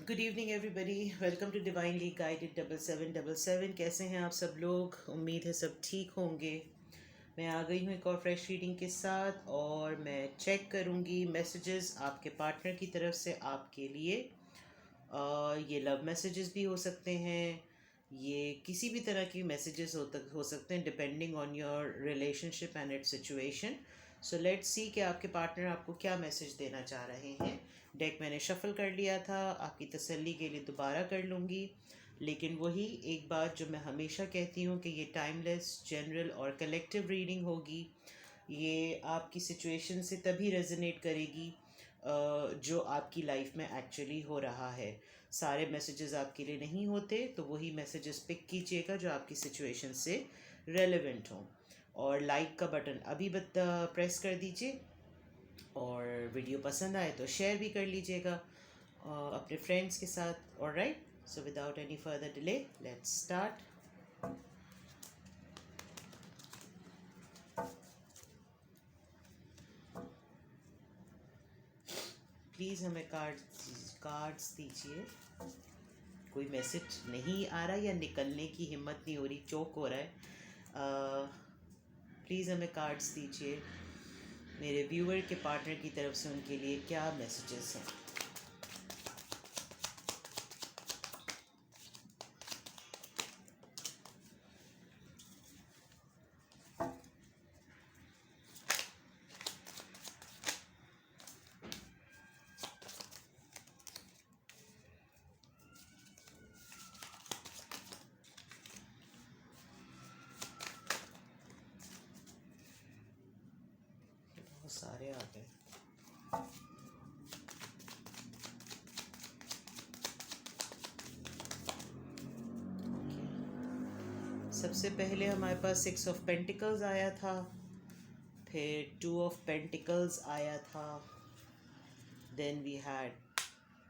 Good evening everybody, welcome to divinely guided 7777। कैसे हैं आप सब लोग? उम्मीद है सब ठीक होंगे। मैं आ गई हूँ एक और फ्रेश रीडिंग के साथ और मैं चेक करूँगी मैसेजेस आपके पार्टनर की तरफ से आपके लिए। ये लव मैसेजेस भी हो सकते हैं, ये किसी भी तरह की मैसेजेस हो सकते हैं depending on your relationship and it's situation. So let's see कि आपके पार्टनर आपको क्या मैसेज देना चाह रहे हैं। डेक मैंने शफल कर लिया था, आपकी तसल्ली के लिए दोबारा कर लूँगी, लेकिन वही एक बात जो मैं हमेशा कहती हूँ कि ये टाइमलेस, जनरल और कलेक्टिव रीडिंग होगी। ये आपकी सिचुएशन से तभी रेजोनेट करेगी जो आपकी लाइफ में एक्चुअली हो रहा है। सारे मैसेजेस आपके लिए नहीं होते, तो वही मैसेजेस पिक कीजिएगा जो आपकी सिचुएशन से रेलेवेंट हों। और लाइक का बटन अभी प्रेस कर दीजिए, और वीडियो पसंद आए तो शेयर भी कर लीजिएगा अपने फ्रेंड्स के साथ। Alright, so without any further delay let's start. Please हमें कार्ड्स दीजिए। कोई मैसेज नहीं आ रहा या निकलने की हिम्मत नहीं हो रही, चोक हो रहा है। प्लीज़ हमें कार्ड्स दीजिए। मेरे व्यूअर के पार्टनर की तरफ से उनके लिए क्या मैसेजेस हैं। बहुत सारे आ गए। सबसे पहले हमारे पास 6 ऑफ पेंटिकल्स आया था, फिर 2 ऑफ पेंटिकल्स आया था, then we had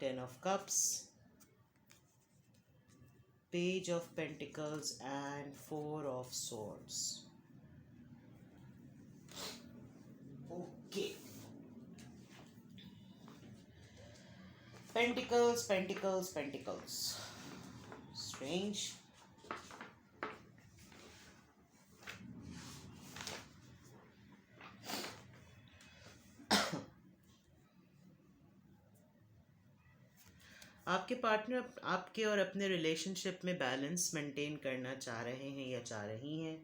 10 of cups, page of pentacles and 4 of swords। Okay, pentacles pentacles pentacles, strange. आपके पार्टनर आपके और अपने रिलेशनशिप में बैलेंस मेंटेन करना चाह रहे हैं या चाह रही हैं।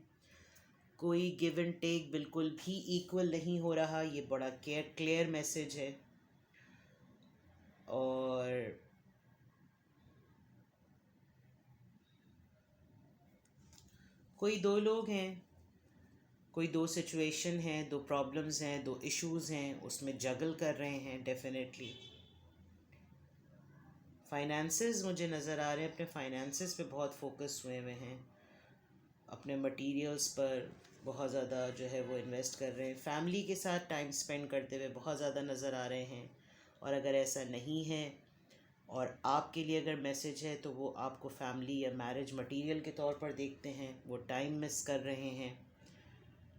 कोई गिव एंड टेक बिल्कुल भी इक्वल नहीं हो रहा, ये बड़ा क्लियर मैसेज है। और कोई दो लोग हैं, कोई दो सिचुएशन हैं, दो प्रॉब्लम्स हैं, दो इश्यूज़ हैं, उसमें जगल कर रहे हैं डेफिनेटली। फाइनेंसेस मुझे नज़र आ रहे हैं, अपने फाइनेंसेस पे बहुत फोकस हुए हैं, अपने मटेरियल्स पर बहुत ज़्यादा जो है वो इन्वेस्ट कर रहे हैं, फैमिली के साथ टाइम स्पेंड करते हुए बहुत ज़्यादा नज़र आ रहे हैं। और अगर ऐसा नहीं है और आपके लिए अगर मैसेज है तो वो आपको फैमिली या मैरिज मटेरियल के तौर पर देखते हैं, वो टाइम मिस कर रहे हैं,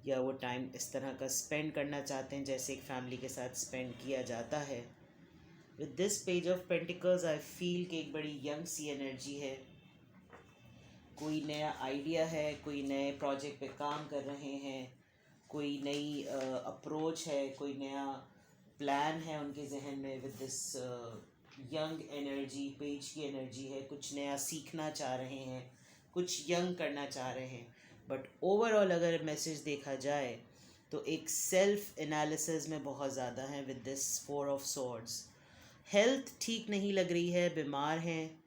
या वो टाइम इस तरह का स्पेंड करना चाहते हैं जैसे एक फैमिली के साथ स्पेंड किया जाता है। With this page of pentacles I feel कि एक बड़ी यंग सी एनर्जी है, कोई नया आइडिया है, कोई नए प्रोजेक्ट पे काम कर रहे हैं, कोई नई अप्रोच है, कोई नया प्लान है उनके जहन में। With this young energy, page की एनर्जी है, कुछ नया सीखना चाह रहे हैं, कुछ यंग करना चाह रहे हैं। बट ओवरऑल अगर मैसेज देखा जाए तो एक सेल्फ एनालिसिस में बहुत ज़्यादा है। With this 4 of swords, health ठीक नहीं लग रही है, बीमार हैं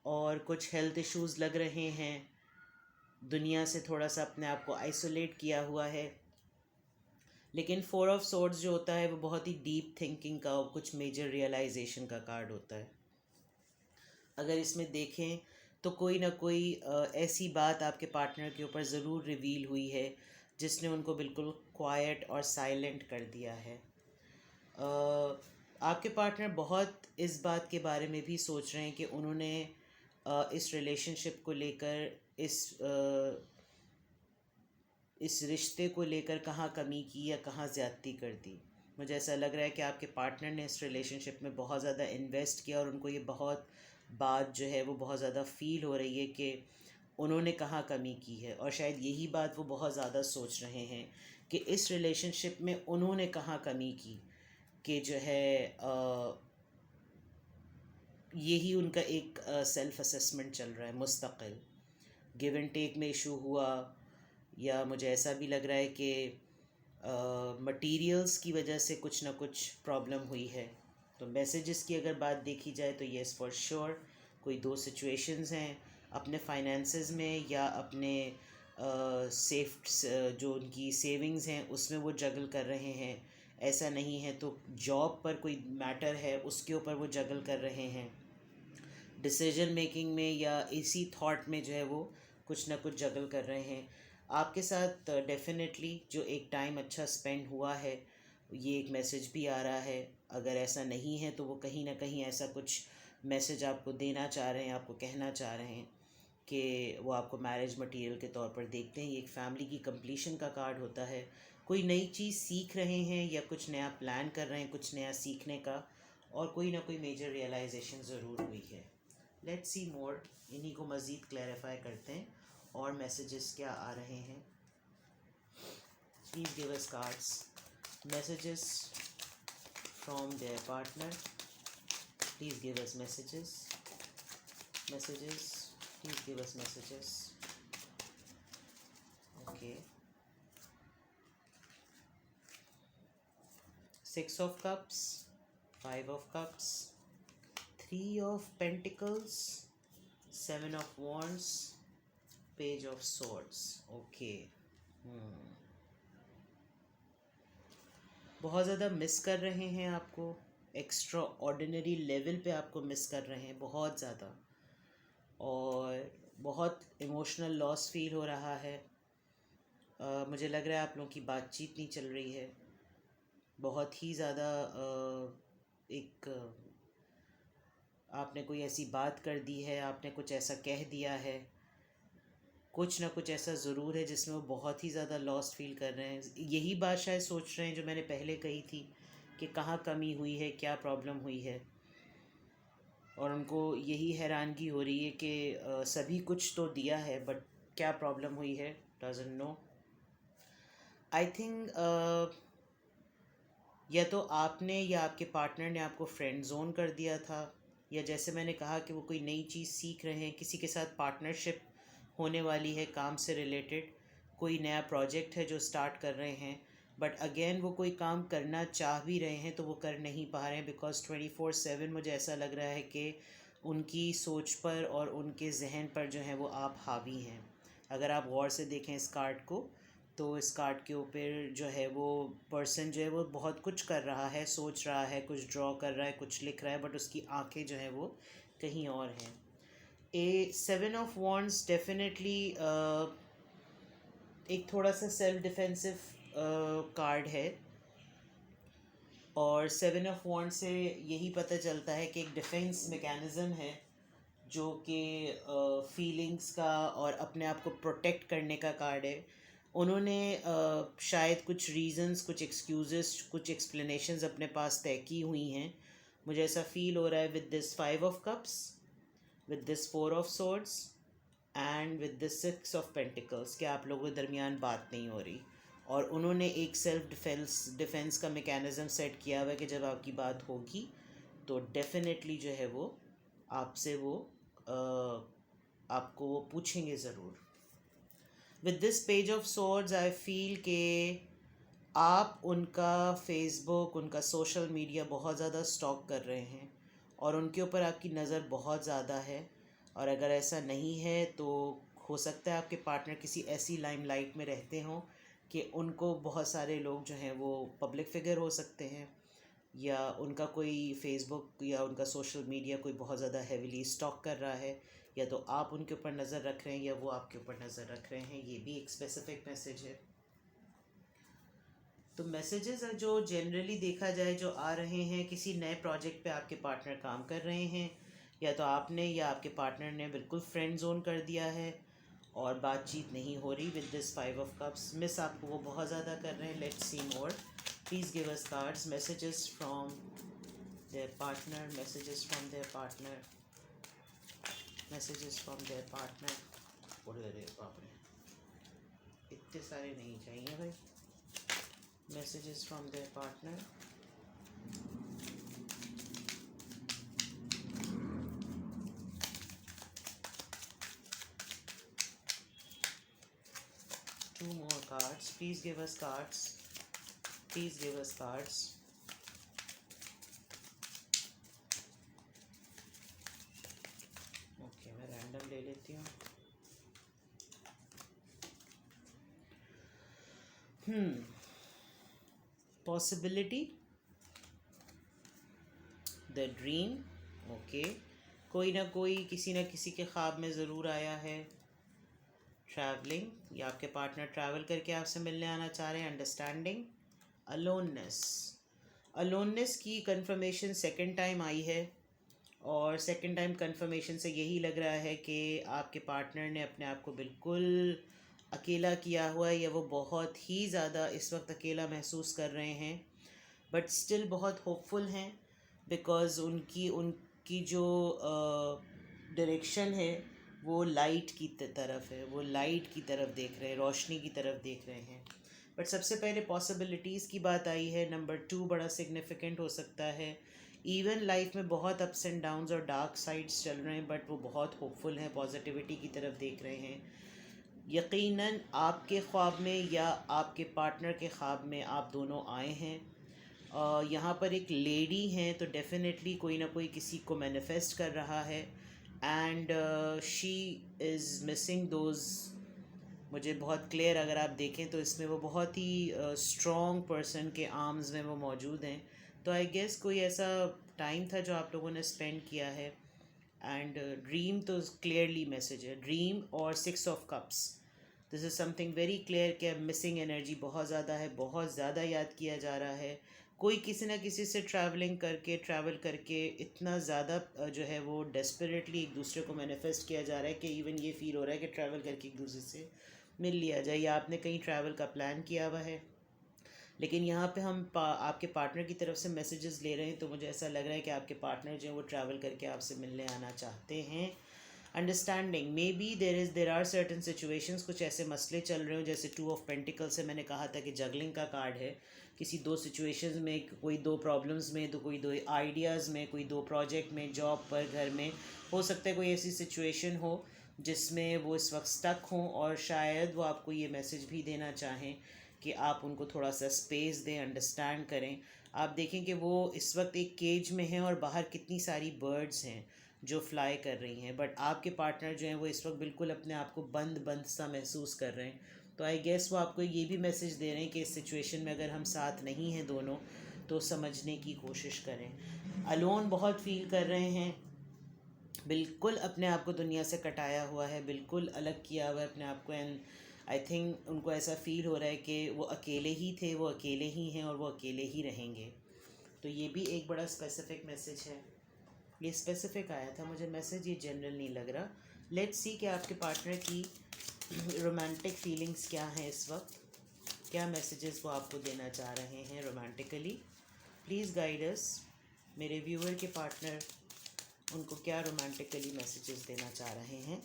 और कुछ हेल्थ इश्यूज़ लग रहे हैं, दुनिया से थोड़ा सा अपने आप को आइसोलेट किया हुआ है। लेकिन 4 ऑफ swords जो होता है वो बहुत ही डीप थिंकिंग का और कुछ मेजर रियलाइजेशन का कार्ड होता है। अगर इसमें देखें तो कोई ना कोई ऐसी बात आपके पार्टनर के ऊपर ज़रूर रिवील हुई है जिसने उनको बिल्कुल क्वाइट और साइलेंट कर दिया है। आपके पार्टनर बहुत इस बात के बारे में भी सोच रहे हैं कि उन्होंने इस रिलेशनशिप को लेकर, इस रिश्ते को लेकर कहाँ कमी की या कहाँ ज़्यादती कर दी। मुझे ऐसा लग रहा है कि आपके पार्टनर ने इस रिलेशनशिप में बहुत ज़्यादा इन्वेस्ट किया और उनको ये बहुत बात जो है वो बहुत ज़्यादा फील हो रही है कि उन्होंने कहाँ कमी की है, और शायद यही बात वो बहुत ज़्यादा सोच रहे हैं कि इस रिलेशनशिप में उन्होंने कहाँ कमी की, कि जो है यही उनका एक सेल्फ असेसमेंट चल रहा है मुस्तकिल। गिव एंड टेक में इशू हुआ, या मुझे ऐसा भी लग रहा है कि मटेरियल्स की वजह से कुछ ना कुछ प्रॉब्लम हुई है। तो मैसेजेस की अगर बात देखी जाए तो येस फॉर श्योर कोई दो सिचुएशंस हैं, अपने फाइनेंसेस में या अपने सेफ जो उनकी सेविंग्स हैं उसमें वो जगल कर रहे हैं। ऐसा नहीं है तो जॉब पर कोई मैटर है उसके ऊपर वो जगल कर रहे हैं। डिसीजन मेकिंग में या इसी थॉट में जो है वो कुछ ना कुछ जगल कर रहे हैं। आपके साथ डेफिनेटली जो एक टाइम अच्छा स्पेंड हुआ है, ये एक मैसेज भी आ रहा है। अगर ऐसा नहीं है तो वो कहीं ना कहीं ऐसा कुछ मैसेज आपको देना चाह रहे हैं, आपको कहना चाह रहे हैं कि वो आपको मैरिज मटेरियल के तौर पर देखते हैं। ये एक फैमिली की कंप्लीशन का कार्ड होता है। कोई नई चीज़ सीख रहे हैं या कुछ नया प्लान कर रहे हैं कुछ नया सीखने का, और कोई ना कोई मेजर रियलाइजेशन ज़रूर हुई है। लेट्स सी मोर, इन्हीं को मज़ीद क्लैरिफाई करते हैं और मैसेजेस क्या आ रहे हैं। Please give us cards, messages from there partner. Please give us messages, please give us messages. Okay, 6 of cups, 5 of cups, 3 of pentacles, 7 of wands, page of swords. Okay. बहुत ज़्यादा miss कर रहे हैं आपको, extra ordinary level पे आपको miss कर रहे हैं बहुत ज़्यादा, और बहुत इमोशनल लॉस फील हो रहा है। मुझे लग रहा है आप लोगों की बातचीत नहीं चल रही है, बहुत ही ज़्यादा एक आपने कोई ऐसी बात कर दी है, आपने कुछ ऐसा कह दिया है, कुछ ना कुछ ऐसा ज़रूर है जिसमें वो बहुत ही ज़्यादा लॉस्ट फील कर रहे हैं। यही बात शायद सोच रहे हैं जो मैंने पहले कही थी कि कहाँ कमी हुई है, क्या प्रॉब्लम हुई है, और उनको यही हैरानगी हो रही है कि सभी कुछ तो दिया है बट क्या प्रॉब्लम हुई है, डजंट नो। आई थिंक या तो आपने या आपके पार्टनर ने आपको फ्रेंड जोन कर दिया था, या जैसे मैंने कहा कि वो कोई नई चीज़ सीख रहे हैं, किसी के साथ पार्टनरशिप होने वाली है काम से रिलेटेड, कोई नया प्रोजेक्ट है जो स्टार्ट कर रहे हैं, बट अगेन वो कोई काम करना चाह भी रहे हैं तो वो कर नहीं पा रहे हैं बिकॉज 24/7 मुझे ऐसा लग रहा है कि उनकी सोच पर और उनके जहन पर जो है वो आप हावी हैं। अगर आप गौर से देखें इस कार्ड को तो इस कार्ड के ऊपर जो है वो पर्सन जो है वो बहुत कुछ कर रहा है, सोच रहा है, कुछ ड्रॉ कर रहा है, कुछ लिख रहा है, बट उसकी आंखें जो है वो कहीं और हैं। ए 7 ऑफ वॉन्ड्स डेफिनेटली एक थोड़ा सा सेल्फ डिफेंसिव कार्ड है, और 7 ऑफ वॉन्ड से यही पता चलता है कि एक डिफेंस मैकेनिज़्म है जो कि फीलिंग्स का और अपने आप को प्रोटेक्ट करने का कार्ड है। उन्होंने शायद कुछ रीज़न्स, कुछ एक्सक्यूज़ेस, कुछ एक्सप्लेनेशंस अपने पास तय की हुई हैं। मुझे ऐसा फील हो रहा है with this 5 of cups, with this 4 of swords and with this 6 of pentacles कि आप लोगों के दरमियान बात नहीं हो रही, और उन्होंने एक सेल्फ डिफेंस का मैकेनिज़्म सेट किया हुआ है कि जब आपकी बात होगी तो डेफिनेटली जो है वो आपसे वो आपको वो पूछेंगे ज़रूर। With this page of swords I feel कि आप उनका फेसबुक, उनका सोशल मीडिया बहुत ज़्यादा स्टॉक कर रहे हैं और उनके ऊपर आपकी नज़र बहुत ज़्यादा है, और अगर ऐसा नहीं है तो हो सकता है आपके पार्टनर किसी ऐसी लाइमलाइट में रहते हों कि उनको बहुत सारे लोग जो हैं वो पब्लिक फिगर हो सकते हैं, या उनका कोई फेसबुक या उनका सोशल मीडिया कोई बहुत ज़्यादा हेविली स्टॉक कर रहा है, या तो आप उनके ऊपर नज़र रख रहे हैं या वो आपके ऊपर नज़र रख रहे हैं। ये भी एक स्पेसिफिक मैसेज है। तो मैसेजेस जो जनरली देखा जाए जो आ रहे हैं, किसी नए प्रोजेक्ट पे आपके पार्टनर काम कर रहे हैं, या तो आपने या आपके पार्टनर ने बिल्कुल फ्रेंड जोन कर दिया है और बातचीत नहीं हो रही। With this 5 of cups miss आपको वो बहुत ज़्यादा कर रहे हैं। Let's see more, Please give us cards, messages from their partner, messages from their partner, messages from their partner. अरे बाप रे, इतने सारे नहीं चाहिए भाई. Messages from their partner. Two more cards. Please give us cards. Please give us cards. Okay, मैं random ले लेती हूँ. Possibility, the dream. ओके, कोई ना कोई किसी न किसी के ख्वाब में ज़रूर आया है. ट्रैवलिंग, या आपके पार्टनर ट्रैवल करके आपसे मिलने आना चाह रहे हैं. Understanding, aloneness. अलोननेस की कंफर्मेशन सेकंड टाइम आई है, और सेकंड टाइम कंफर्मेशन से यही लग रहा है कि आपके पार्टनर ने अपने आप को बिल्कुल अकेला किया हुआ है, या वो बहुत ही ज़्यादा इस वक्त अकेला महसूस कर रहे हैं, बट स्टिल बहुत होपफुल हैं. बिकॉज़ उनकी जो डायरेक्शन है वो लाइट की तरफ है, वो लाइट की तरफ देख रहे हैं, रोशनी की तरफ देख रहे हैं. बट सबसे पहले पॉसिबिलिटीज़ की बात आई है. नंबर 2 बड़ा सिग्निफिकेंट हो सकता है. इवन लाइफ में बहुत अप्स एंड डाउन्स और डार्क साइड्स चल रहे हैं, बट वो बहुत होपफुल हैं, पॉजिटिविटी की तरफ देख रहे हैं. यकीनन आपके ख्वाब में या आपके पार्टनर के ख्वाब में आप दोनों आए हैं. यहाँ पर एक लेडी हैं, तो डेफिनेटली कोई ना कोई किसी को मैनिफेस्ट कर रहा है. And she is missing those. मुझे बहुत क्लियर, अगर आप देखें तो इसमें वो बहुत ही स्ट्रॉन्ग पर्सन के आर्म्स में वो मौजूद हैं. तो आई गेस कोई ऐसा टाइम था जो आप लोगों ने स्पेंड किया है. एंड ड्रीम तो क्लियरली मैसेज है, ड्रीम और 6 of cups. This is something very clear कि मिसिंग एनर्जी बहुत ज़्यादा है, बहुत ज़्यादा याद किया जा रहा है. कोई किसी ना किसी से ट्रैवल करके इतना ज़्यादा जो है वो डेस्परेटली एक दूसरे को मैनिफेस्ट किया जा रहा है कि इवन ये फील हो रहा है कि ट्रैवल करके एक दूसरे से मिल लिया जाए, या आपने कहीं ट्रैवल का प्लान किया हुआ है. लेकिन यहाँ पे हम आपके पार्टनर की तरफ से मैसेजेस ले रहे हैं, तो मुझे ऐसा लग रहा है कि आपके पार्टनर जो है वो ट्रैवल करके आपसे मिलने आना चाहते हैं. Understanding, may be there are certain situations, कुछ ऐसे मसले चल रहे हो, जैसे 2 ऑफ पेंटिकल से मैंने कहा था कि जगलिंग का कार्ड है. किसी 2 सिचुएशंस में, कोई 2 प्रॉब्लम्स में, तो कोई 2 आइडियाज़ में, कोई 2 प्रोजेक्ट में, जॉब पर, घर में. हो सकता है कोई ऐसी सिचुएशन हो जिसमें वो इस वक्त स्टक हों, और शायद वो आपको ये मैसेज भी देना चाहें कि आप उनको थोड़ा सा स्पेस दें, अंडरस्टैंड करें. आप देखें कि वो इस वक्त एक केज में हैं और बाहर कितनी सारी बर्ड्स हैं जो फ्लाई कर रही हैं, बट आपके पार्टनर जो हैं वो इस वक्त बिल्कुल अपने आप को बंद बंद सा महसूस कर रहे हैं. तो आई गेस वो आपको ये भी मैसेज दे रहे हैं कि इस सिचुएशन में अगर हम साथ नहीं हैं दोनों, तो समझने की कोशिश करें. अलोन बहुत फील कर रहे हैं, बिल्कुल अपने आप को दुनिया से कटाया हुआ है, बिल्कुल अलग किया हुआ है अपने आप को. एंड आई थिंक उनको ऐसा फील हो रहा है कि वो अकेले ही थे, वो अकेले ही हैं, और वो अकेले ही रहेंगे. तो ये भी एक बड़ा स्पेसिफिक मैसेज है. ये स्पेसिफिक आया था मुझे मैसेज, ये जनरल नहीं लग रहा. लेट्स सी कि आपके पार्टनर की रोमांटिक फीलिंग्स क्या हैं इस वक्त, क्या मैसेजेस वो आपको देना चाह रहे हैं रोमांटिकली. Please guide us. मेरे व्यूअर के पार्टनर उनको क्या रोमांटिकली मैसेजेस देना चाह रहे हैं.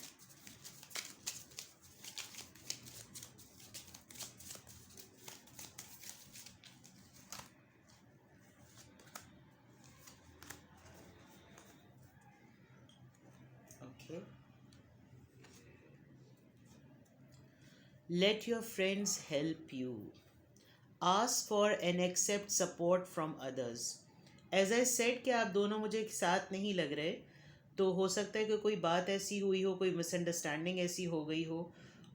Okay, let your friends help you. Ask for and accept support from others. As I said कि आप दोनों मुझे एक साथ नहीं लग रहे, तो हो सकता है कि कोई बात ऐसी हुई हो, कोई मिसअंडरस्टैंडिंग ऐसी हो गई हो,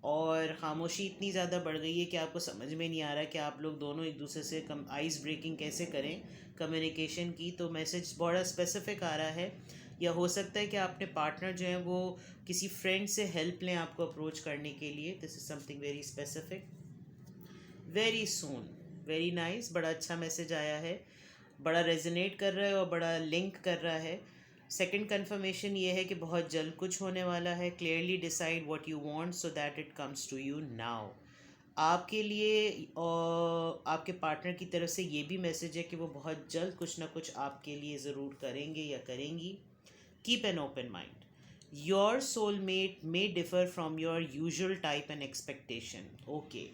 और खामोशी इतनी ज़्यादा बढ़ गई है कि आपको समझ में नहीं आ रहा कि आप लोग दोनों एक दूसरे से आइस ब्रेकिंग कैसे करें कम्युनिकेशन की. तो मैसेज बड़ा स्पेसिफिक आ रहा है. या हो सकता है कि आपने पार्टनर जो है वो किसी फ्रेंड से हेल्प लें आपको अप्रोच करने के लिए. This is something very specific. Very soon, very nice. बड़ा अच्छा मैसेज आया है, बड़ा रेजोनेट कर रहा है और बड़ा लिंक कर रहा है. सेकंड कंफर्मेशन ये है कि बहुत जल्द कुछ होने वाला है. Clearly decide what you want so that it comes to you now. आपके लिए और आपके पार्टनर की तरफ से ये भी मैसेज है कि वो बहुत जल्द कुछ ना कुछ आपके लिए ज़रूर करेंगे या करेंगी. Keep an open mind. Your soulmate may differ from your usual type and expectation. Okay.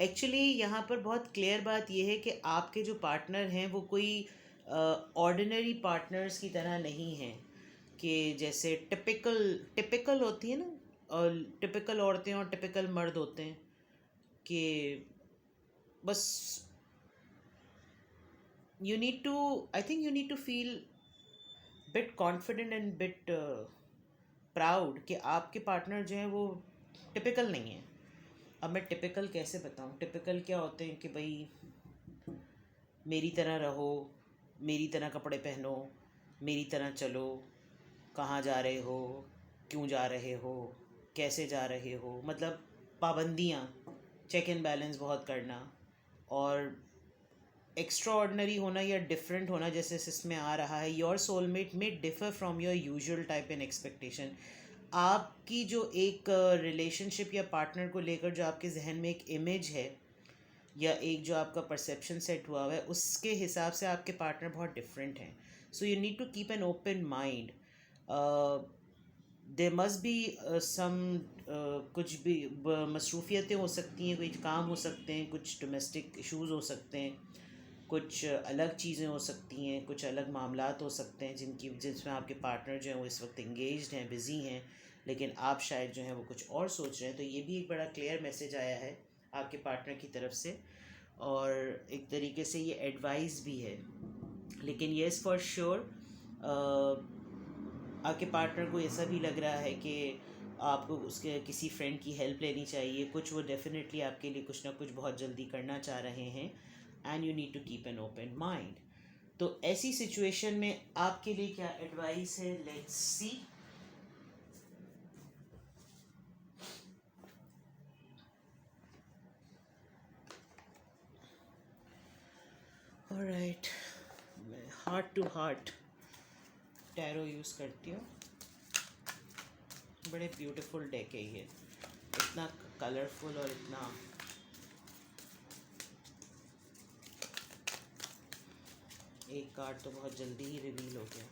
Actually यहाँ पर बहुत क्लियर बात यह है कि आपके जो पार्टनर हैं वो कोई ऑर्डिनरी पार्टनर्स की तरह नहीं हैं कि जैसे टिपिकल टिपिकल होती है ना, और टिपिकल औरतें और टिपिकल मर्द होते हैं कि बस you need to, I think you need to feel bit confident and bit proud कि आपके पार्टनर जो हैं वो टिपिकल नहीं है. अब मैं टिपिकल कैसे बताऊँ? टिपिकल क्या होते हैं कि भाई मेरी तरह रहो, मेरी तरह कपड़े पहनो, मेरी तरह चलो, कहाँ जा रहे हो, क्यों जा रहे हो, कैसे जा रहे हो, मतलब पाबंदियाँ, चेक एंड बैलेंस बहुत करना. और एक्स्ट्रा ऑर्डनरी होना या डिफरेंट होना जैसे इसमें आ रहा है. योर सोलमेट में differ from your usual type and expectation. आपकी जो एक रिलेशनशिप या पार्टनर को लेकर जो आपके जहन में एक इमेज है या एक जो आपका परसेप्शन सेट हुआ हुआ है उसके हिसाब से आपके पार्टनर बहुत डिफरेंट हैं. So you need to keep an open mind. There must be some कुछ भी मसरूफियतें हो सकती हैं, कुछ काम हो सकते हैं, कुछ डोमेस्टिक इश्यूज़ हो सकते हैं, कुछ अलग चीज़ें हो सकती हैं, कुछ अलग मामलात हो सकते हैं जिसमें आपके पार्टनर जो हैं वो इस वक्त इंगेज्ड हैं, बिज़ी हैं, लेकिन आप शायद जो हैं वो कुछ और सोच रहे हैं. तो ये भी एक बड़ा क्लियर मैसेज आया है आपके पार्टनर की तरफ से, और एक तरीके से ये एडवाइस भी है. लेकिन येस फॉर श्योर आपके पार्टनर को ऐसा भी लग रहा है कि आपको उसके किसी फ्रेंड की हेल्प लेनी चाहिए. कुछ वो डेफिनेटली आपके लिए कुछ ना कुछ बहुत जल्दी करना चाह रहे हैं and you need to keep an open mind. तो ऐसी सिचुएशन में आपके लिए क्या एडवाइस है? Let's see. ऑलराइट, मैं heart to heart tarot use करती हूँ. बड़े ब्यूटीफुल डेक है ये, इतना कलरफुल और इतना एक कार्ड तो बहुत जल्दी ही रिवील हो गया.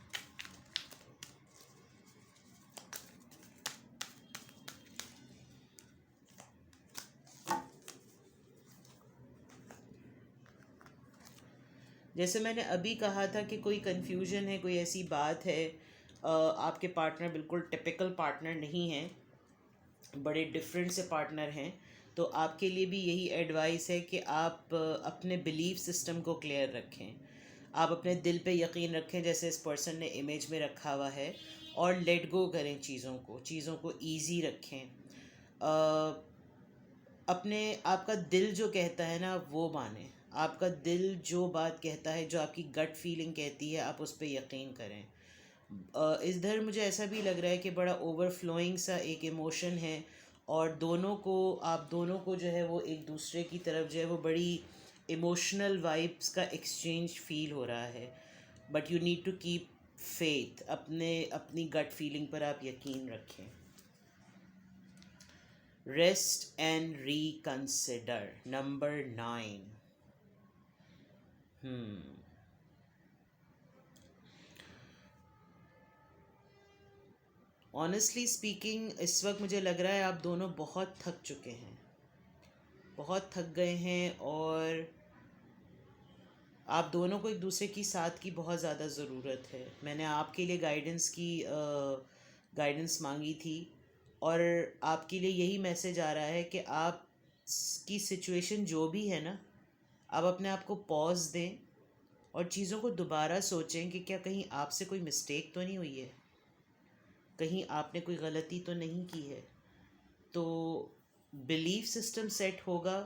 जैसे मैंने अभी कहा था कि कोई कन्फ्यूजन है, कोई ऐसी बात है, आपके पार्टनर बिल्कुल टिपिकल पार्टनर नहीं हैं, बड़े डिफरेंट से पार्टनर हैं. तो आपके लिए भी यही एडवाइस है कि आप अपने बिलीफ सिस्टम को क्लियर रखें, आप अपने दिल पे यकीन रखें जैसे इस पर्सन ने इमेज में रखा हुआ है, और लेट गो करें चीज़ों को ईजी रखें. अपने आपका दिल जो कहता है ना वो माने. आपका दिल जो बात कहता है, जो आपकी गट फीलिंग कहती है, आप उस पर यकीन करें. इधर मुझे ऐसा भी लग रहा है कि बड़ा ओवरफ्लोइंग सा एक इमोशन है, और आप दोनों को जो है वो एक दूसरे की तरफ जो है वो बड़ी इमोशनल वाइब्स का एक्सचेंज फील हो रहा है. But you need to keep faith. अपनी गट फीलिंग पर आप यकीन रखें. Rest and reconsider, number 9. Honestly speaking इस वक्त मुझे लग रहा है आप दोनों बहुत थक चुके हैं, बहुत थक गए हैं, और आप दोनों को एक दूसरे की साथ की बहुत ज़्यादा ज़रूरत है. मैंने आपके लिए गाइडेंस मांगी थी, और आपके लिए यही मैसेज आ रहा है कि आप की सिचुएशन जो भी है ना, आप अपने आप को पॉज दें और चीज़ों को दोबारा सोचें कि क्या कहीं आपसे कोई मिस्टेक तो नहीं हुई है, कहीं आपने कोई गलती तो नहीं की है. तो बिलीफ सिस्टम सेट होगा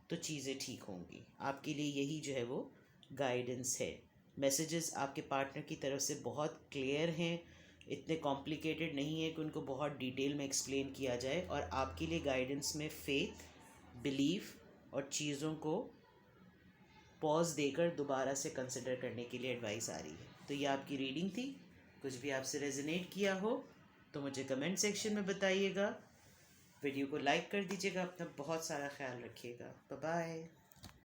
तो चीज़ें ठीक होंगी. आपके लिए यही जो है वो गाइडेंस है. मैसेजेस आपके पार्टनर की तरफ से बहुत क्लियर हैं, इतने कॉम्प्लिकेटेड नहीं है कि उनको बहुत डिटेल में एक्सप्लेन किया जाए. और आपके लिए गाइडेंस में फेथ, बिलीफ और चीज़ों को पॉज देकर दोबारा से कंसिडर करने के लिए एडवाइस आ रही है. तो ये आपकी रीडिंग थी. कुछ भी आपसे रेजोनेट किया हो तो मुझे कमेंट सेक्शन में बताइएगा। वीडियो को लाइक कर दीजिएगा। अपना बहुत सारा ख्याल रखिएगा। Bye bye.